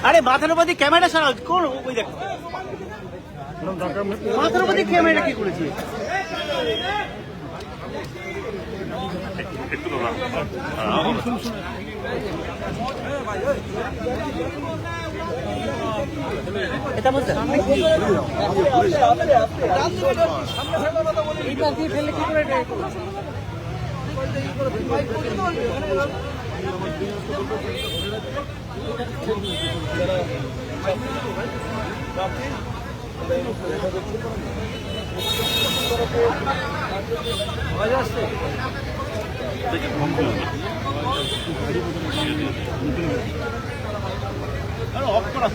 আরে মাথার উপর দিয়ে ক্যামেরা সারা কোন ওই দেখো মাথার উপর দিয়ে ক্যামেরা কি করেছে? এটা বলতে এইটা দিয়ে ফেললে কি করে অফ করা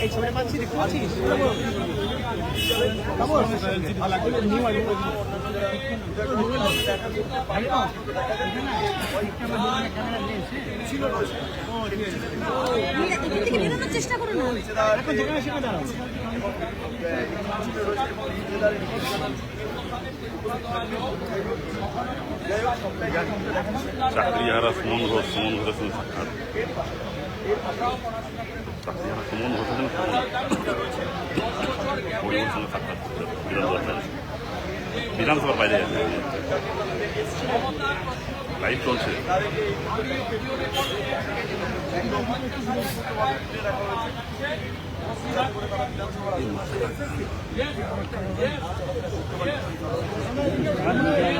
এই ছবিটা পাচ্ছি দেখতে পাচ্ছিস চেষ্টা করো না চাকরি যারা সুমন ঘোষের সঙ্গে সাক্ষাৎ সুমন ঘোষের সঙ্গে সাক্ষাৎ বিধানসভার বাইরে লাইভ চলছে।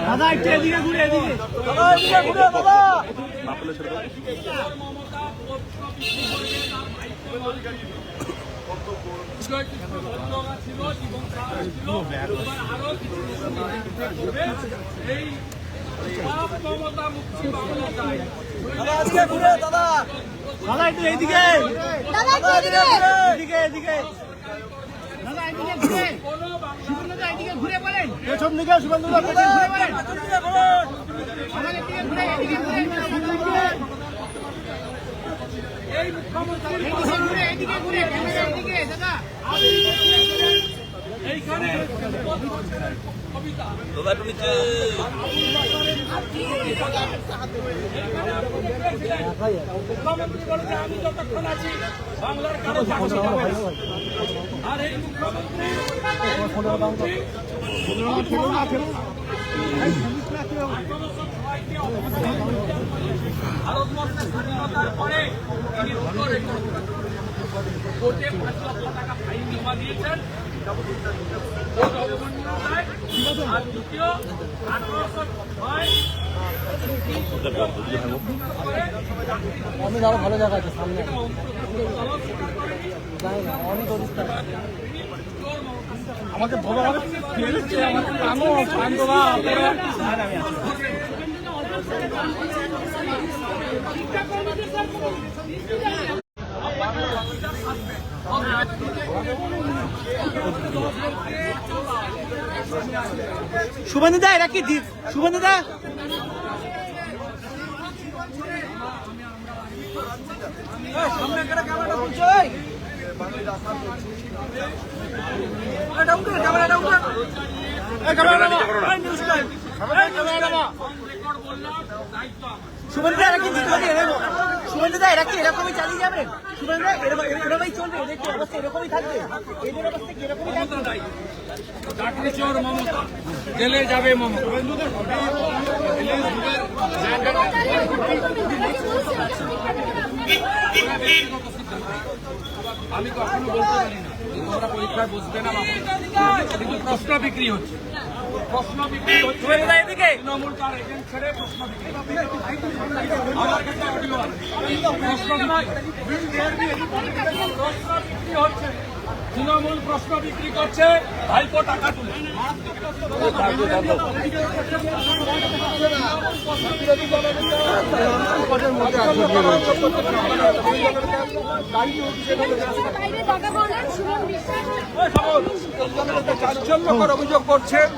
দাদা একটু এদিকে ঘুরে এদিকে দাদা একটু এইদিকে এদিকে এদিকে ঘুরে বলেন পেছন দিকে শুভেন্দুদা পেছন ঘুরে বলেন এই মুখ্যমন্ত্রী এদিকে ঘুরে এদিকে দাদা এইখানে দাদা একটু নিচে মুখ্যমন্ত্রী বলছে আমি যতক্ষণ আছি বাংলার কারো চাকরি হবে আর এই মুখ্যমন্ত্রী ভারতবর্ষের স্বাধীনতার পরে তিনি কোর্টে 5 লক্ষ টাকা ফাইন জমা দিয়েছেন আর দ্বিতীয় 1806 আরো ভালো জায়গা আছে সামনে আমাকে ভগবান শুভেন্দুদা এরা কি শুভেন্দুদা সামনে ক্যামেরাটা বলছে শুভেন্দুদা এরা কি শুভেন্দুদা এরা কি এরকমই চালিয়ে যাবেন? শুভেন্দুদা এরকমই চলবে? এদের কি অবস্থা এরকমই থাকবে? এদের অবস্থা কি এরকমই থাকবে? চাকরি চোর মমতা, জেলে যাবে মমতা। আমি কখনো বলতে পারি না তোমরা পরীক্ষায় বসবে না, কিন্তু প্রশ্ন বিক্রি হচ্ছে। প্রশ্ন বিক্রি হচ্ছে তৃণমূল তার এজেন্ট ছেড়ে প্রশ্ন বিক্রি আমার কাছে অডিও আছে। প্রশ্ন বিক্রি হচ্ছে, তৃণমূল প্রশ্ন বিক্রি করছে, ভাইপো টাকা তুলে বাইরে চাঞ্চল্যকর অভিযোগ করছেন